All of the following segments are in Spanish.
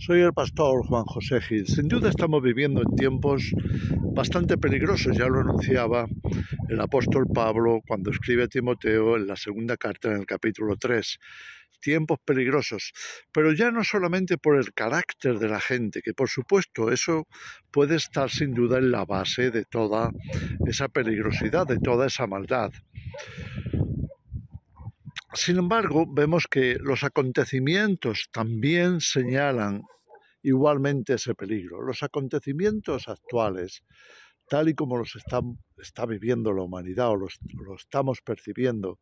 Soy el pastor Juan José Gil. Sin duda estamos viviendo en tiempos bastante peligrosos, ya lo anunciaba el apóstol Pablo cuando escribe a Timoteo en la segunda carta en el capítulo 3. Tiempos peligrosos, pero ya no solamente por el carácter de la gente, que por supuesto eso puede estar sin duda en la base de toda esa peligrosidad, de toda esa maldad. Sin embargo, vemos que los acontecimientos también señalan igualmente ese peligro. Los acontecimientos actuales, tal y como los está viviendo la humanidad o lo estamos percibiendo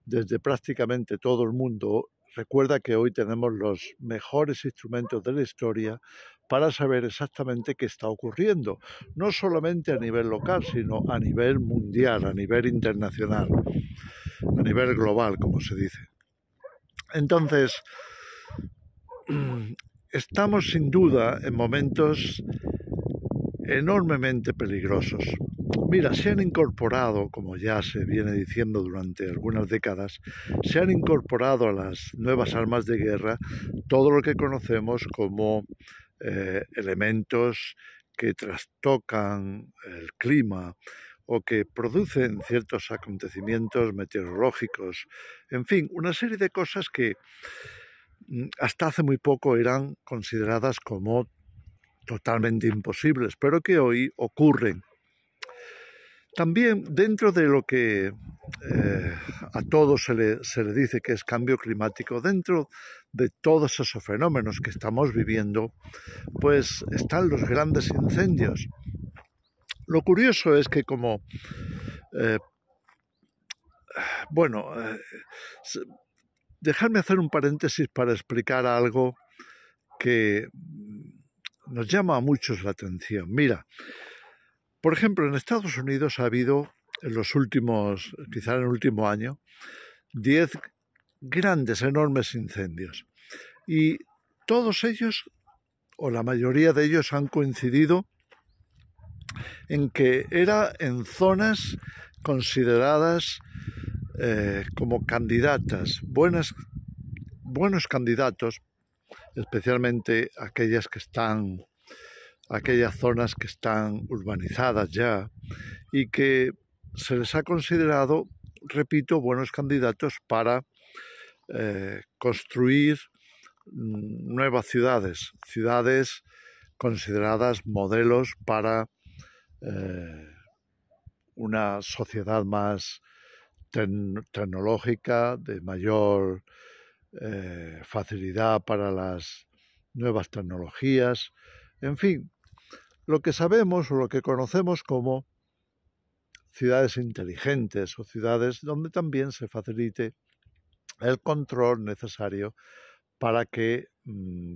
desde prácticamente todo el mundo, recuerda que hoy tenemos los mejores instrumentos de la historia para saber exactamente qué está ocurriendo, no solamente a nivel local, sino a nivel mundial, a nivel internacional, a nivel global, como se dice. Entonces, estamos sin duda en momentos enormemente peligrosos. Mira, se han incorporado, como ya se viene diciendo durante algunas décadas, se han incorporado a las nuevas armas de guerra todo lo que conocemos como elementos que trastocan el clima o que producen ciertos acontecimientos meteorológicos, en fin, una serie de cosas que hasta hace muy poco eran consideradas como totalmente imposibles, pero que hoy ocurren. También dentro de lo que a todos se le dice que es cambio climático, dentro de todos esos fenómenos que estamos viviendo, pues están los grandes incendios. Lo curioso es que dejadme hacer un paréntesis para explicar algo que nos llama a muchos la atención. Mira, por ejemplo, en Estados Unidos ha habido en los últimos, quizá en el último año, 10 grandes, enormes incendios. Y todos ellos, o la mayoría de ellos, han coincidido en que era en zonas consideradas como candidatas, buenos candidatos, especialmente aquellas zonas que están urbanizadas ya y que se les ha considerado, repito, buenos candidatos para construir nuevas ciudades consideradas modelos para una sociedad más tecnológica, de mayor facilidad para las nuevas tecnologías, en fin, lo que sabemos o lo que conocemos como ciudades inteligentes o ciudades donde también se facilite el control necesario para que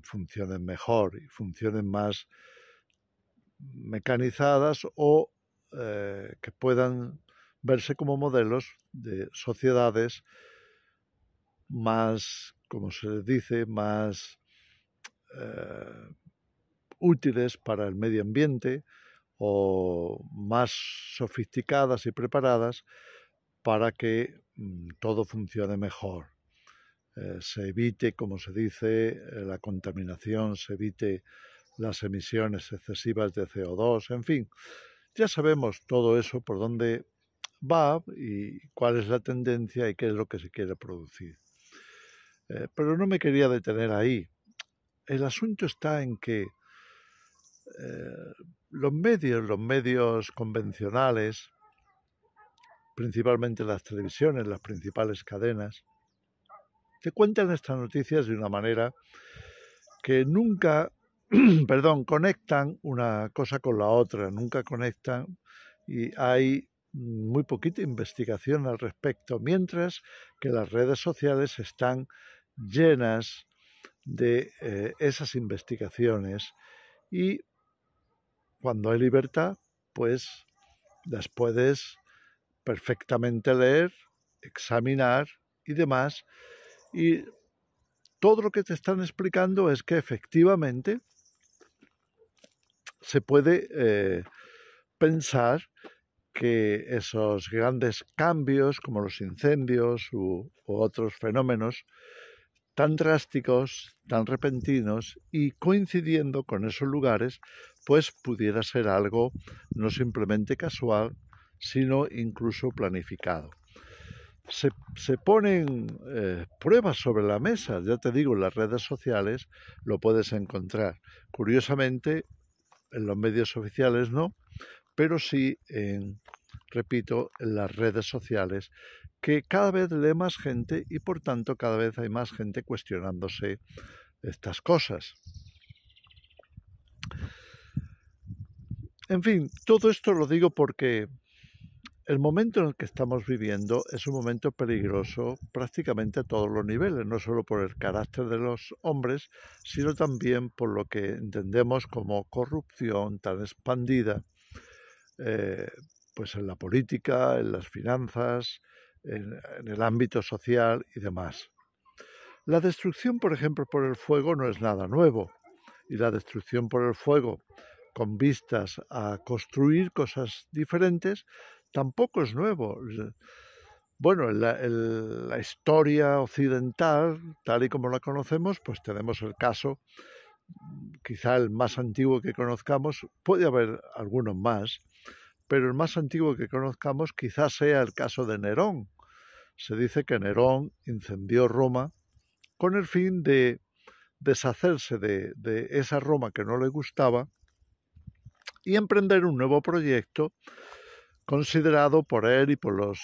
funcionen mejor y funcionen más mecanizadas o que puedan verse como modelos de sociedades más, como se les dice, más útiles para el medio ambiente o más sofisticadas y preparadas para que todo funcione mejor. Se evite, como se dice, la contaminación, se evite las emisiones excesivas de CO2, en fin, ya sabemos todo eso por dónde va y cuál es la tendencia y qué es lo que se quiere producir. Pero no me quería detener ahí. El asunto está en que los medios convencionales, principalmente las televisiones, las principales cadenas, te cuentan estas noticias de una manera que nunca, conectan una cosa con la otra, nunca conectan y hay muy poquita investigación al respecto, mientras que las redes sociales están llenas de esas investigaciones y cuando hay libertad, pues las puedes perfectamente leer, examinar y demás. Y todo lo que te están explicando es que efectivamente se puede pensar que esos grandes cambios, como los incendios u otros fenómenos, tan drásticos, tan repentinos y coincidiendo con esos lugares, pues pudiera ser algo no simplemente casual, sino incluso planificado. Se ponen pruebas sobre la mesa, ya te digo, en las redes sociales lo puedes encontrar. Curiosamente, en los medios oficiales no, pero sí repito, en las redes sociales, que cada vez lee más gente y por tanto cada vez hay más gente cuestionándose estas cosas. En fin, todo esto lo digo porque el momento en el que estamos viviendo es un momento peligroso prácticamente a todos los niveles, no solo por el carácter de los hombres, sino también por lo que entendemos como corrupción tan expandida, pues en la política, en las finanzas, en el ámbito social y demás. La destrucción, por ejemplo, por el fuego no es nada nuevo, y la destrucción por el fuego con vistas a construir cosas diferentes tampoco es nuevo. Bueno, en la historia occidental, tal y como la conocemos, pues tenemos el caso, quizá el más antiguo que conozcamos, puede haber algunos más, pero el más antiguo que conozcamos quizás sea el caso de Nerón. Se dice que Nerón incendió Roma con el fin de deshacerse de esa Roma que no le gustaba y emprender un nuevo proyecto considerado por él y por los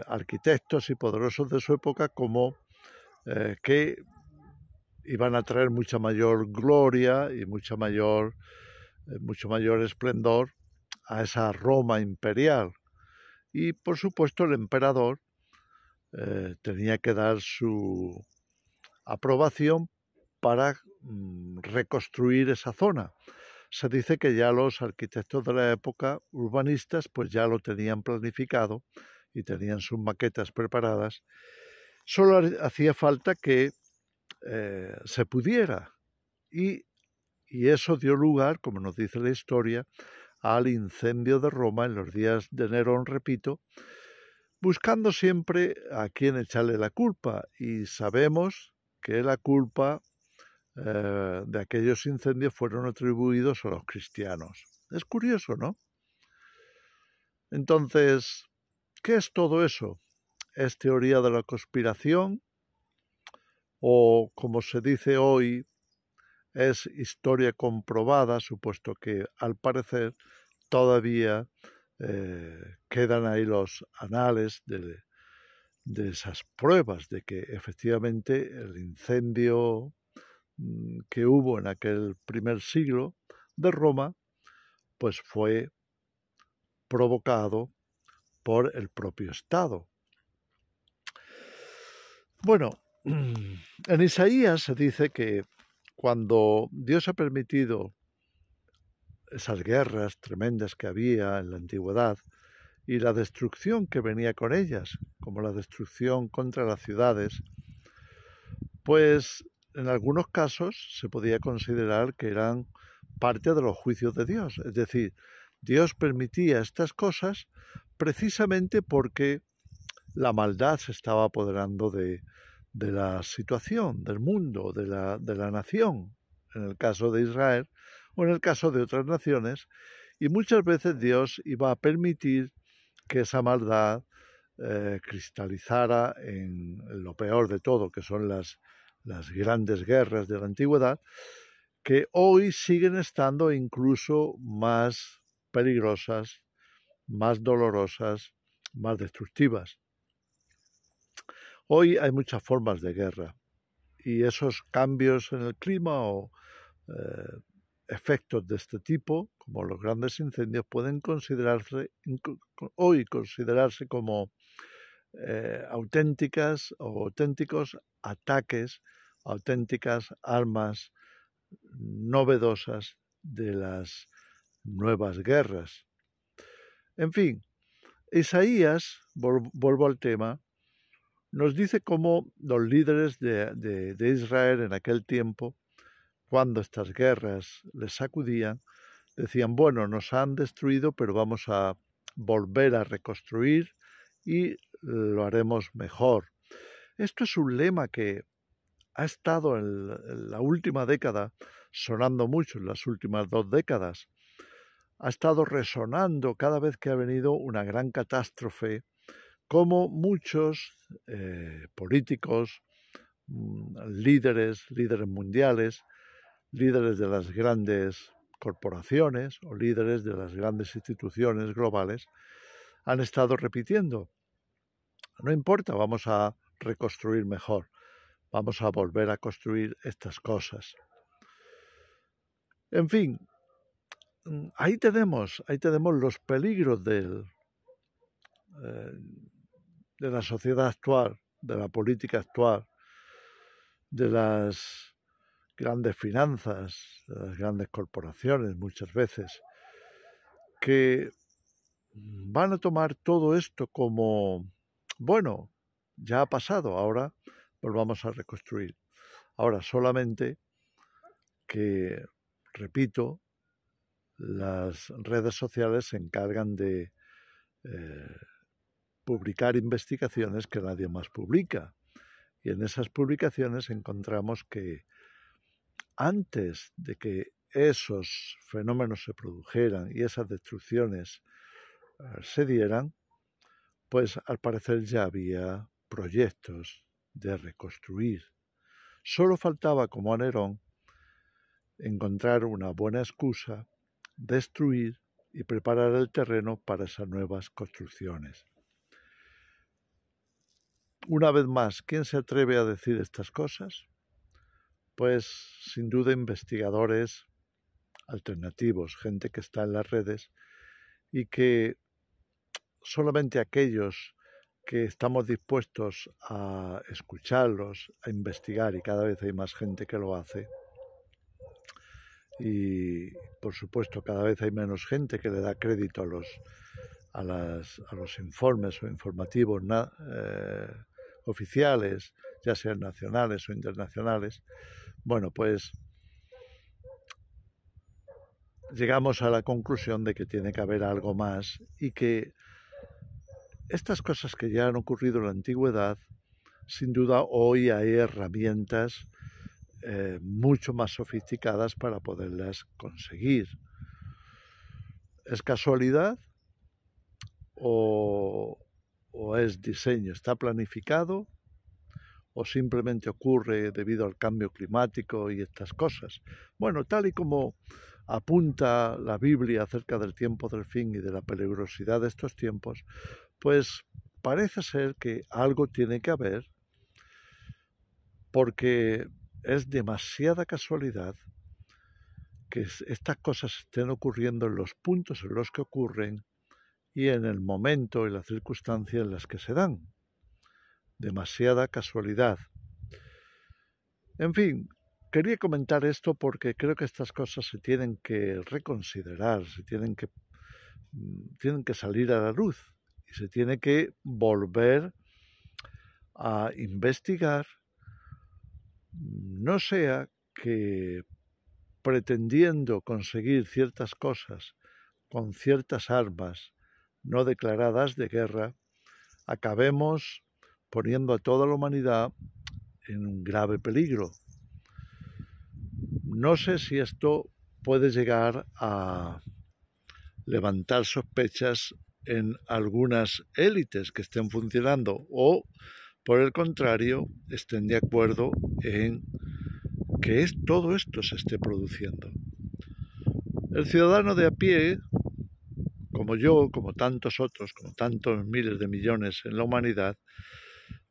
arquitectos y poderosos de su época como que iban a traer mucha mayor gloria y mucho mayor esplendor a esa Roma imperial. Y por supuesto el emperador tenía que dar su aprobación para reconstruir esa zona. Se dice que ya los arquitectos de la época, urbanistas, pues ya lo tenían planificado y tenían sus maquetas preparadas. Solo hacía falta que se pudiera. Y eso dio lugar, como nos dice la historia, al incendio de Roma en los días de Nerón, repito, buscando siempre a quién echarle la culpa. Y sabemos que la culpa de aquellos incendios fueron atribuidos a los cristianos. Es curioso, ¿no? Entonces, ¿qué es todo eso? ¿Es teoría de la conspiración? O, como se dice hoy, es historia comprobada, supuesto que al parecer todavía quedan ahí los anales de esas pruebas de que efectivamente el incendio que hubo en aquel primer siglo de Roma, pues fue provocado por el propio Estado. Bueno, en Isaías se dice que cuando Dios ha permitido esas guerras tremendas que había en la antigüedad y la destrucción que venía con ellas, como la destrucción contra las ciudades, pues en algunos casos se podía considerar que eran parte de los juicios de Dios. Es decir, Dios permitía estas cosas precisamente porque la maldad se estaba apoderando de la situación, del mundo, de la nación, en el caso de Israel o en el caso de otras naciones, y muchas veces Dios iba a permitir que esa maldad cristalizara en lo peor de todo, que son las grandes guerras de la antigüedad, que hoy siguen estando incluso más peligrosas, más dolorosas, más destructivas. Hoy hay muchas formas de guerra y esos cambios en el clima o efectos de este tipo, como los grandes incendios, pueden considerarse como auténticos ataques, auténticas armas novedosas de las nuevas guerras. En fin, Isaías, vuelvo al tema, nos dice cómo los líderes de Israel en aquel tiempo, cuando estas guerras les sacudían, decían, bueno, nos han destruido, pero vamos a volver a reconstruir y lo haremos mejor. Esto es un lema que ha estado en la última década sonando mucho, en las últimas 2 décadas, ha estado resonando cada vez que ha venido una gran catástrofe, como muchos políticos, líderes mundiales, líderes de las grandes corporaciones o líderes de las grandes instituciones globales han estado repitiendo. No importa, vamos a reconstruir mejor, vamos a volver a construir estas cosas. En fin, ahí tenemos los peligros de la sociedad actual, de la política actual, de las grandes finanzas, de las grandes corporaciones muchas veces, que van a tomar todo esto como, bueno, ya ha pasado, ahora volvamos a reconstruir. Ahora solamente que, repito, las redes sociales se encargan de publicar investigaciones que nadie más publica. Y en esas publicaciones encontramos que antes de que esos fenómenos se produjeran y esas destrucciones se dieran, pues al parecer ya había proyectos de reconstruir. Solo faltaba, como a Nerón, encontrar una buena excusa, destruir y preparar el terreno para esas nuevas construcciones. Una vez más, ¿quién se atreve a decir estas cosas? Pues sin duda investigadores alternativos, gente que está en las redes y que solamente aquellos que estamos dispuestos a escuclarlos, a investigar, y cada vez hay más gente que lo hace, y por supuesto cada vez hay menos gente que le da crédito a los informes o informativos oficiales, ya sean nacionales o internacionales. Bueno, pues llegamos a la conclusión de que tiene que haber algo más y que estas cosas que ya han ocurrido en la antigüedad, sin duda hoy hay herramientas mucho más sofisticadas para poderlas conseguir. ¿Es casualidad o es diseño? ¿Está planificado o simplemente ocurre debido al cambio climático y estas cosas? Bueno, tal y como apunta la Biblia acerca del tiempo del fin y de la peligrosidad de estos tiempos, pues parece ser que algo tiene que haber, porque es demasiada casualidad que estas cosas estén ocurriendo en los puntos en los que ocurren y en el momento y la circunstancia en las que se dan. Demasiada casualidad. En fin, quería comentar esto porque creo que estas cosas se tienen que reconsiderar, tienen que salir a la luz y se tiene que volver a investigar, no sea que pretendiendo conseguir ciertas cosas con ciertas armas no declaradas de guerra, acabemos poniendo a toda la humanidad en un grave peligro. No sé si esto puede llegar a levantar sospechas en algunas élites que estén funcionando o, por el contrario, estén de acuerdo en que todo esto se esté produciendo. El ciudadano de a pie, como yo, como tantos otros, como tantos miles de millones en la humanidad,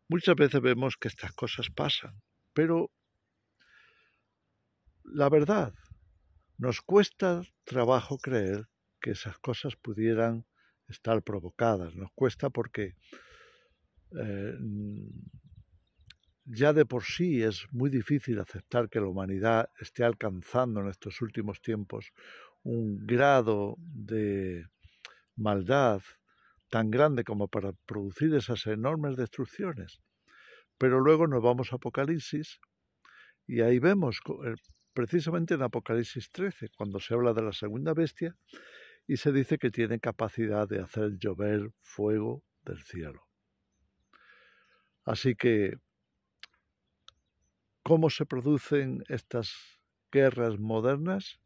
muchas veces vemos que estas cosas pasan, pero la verdad, nos cuesta trabajo creer que esas cosas pudieran estar provocadas. Nos cuesta porque ya de por sí es muy difícil aceptar que la humanidad esté alcanzando en estos últimos tiempos un grado de maldad tan grande como para producir esas enormes destrucciones. Pero luego nos vamos a Apocalipsis y ahí vemos, precisamente en Apocalipsis 13, cuando se habla de la segunda bestia y se dice que tiene capacidad de hacer llover fuego del cielo. Así que ¿Cómo se producen estas guerras modernas?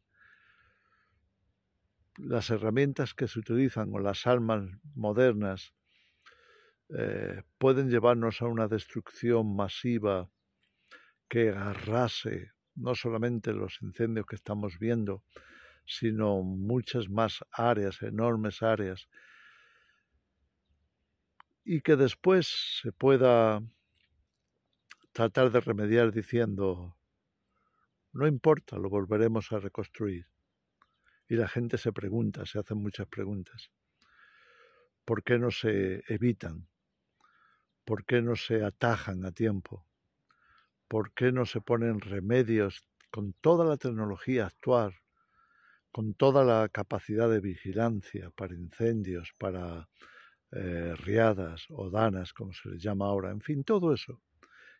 Las herramientas que se utilizan o las armas modernas pueden llevarnos a una destrucción masiva que arrase no solamente los incendios que estamos viendo, sino muchas más áreas, enormes áreas, y que después se pueda tratar de remediar diciendo, no importa, lo volveremos a reconstruir. Y la gente se pregunta, se hacen muchas preguntas. ¿Por qué no se evitan? ¿Por qué no se atajan a tiempo? ¿Por qué no se ponen remedios con toda la tecnología actual, con toda la capacidad de vigilancia para incendios, para riadas o danas, como se les llama ahora? En fin, todo eso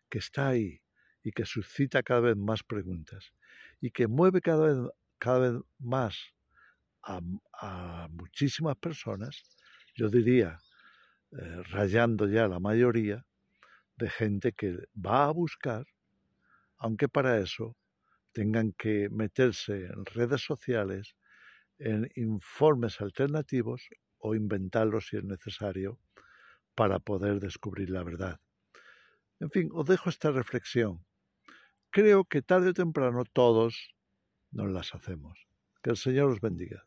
que está ahí y que suscita cada vez más preguntas y que mueve cada vez más a muchísimas personas, yo diría, rayando ya la mayoría, de gente que va a buscar, aunque para eso tengan que meterse en redes sociales, en informes alternativos o inventarlos si es necesario para poder descubrir la verdad. En fin, os dejo esta reflexión. Creo que tarde o temprano todos nos las hacemos. Que el Señor os bendiga.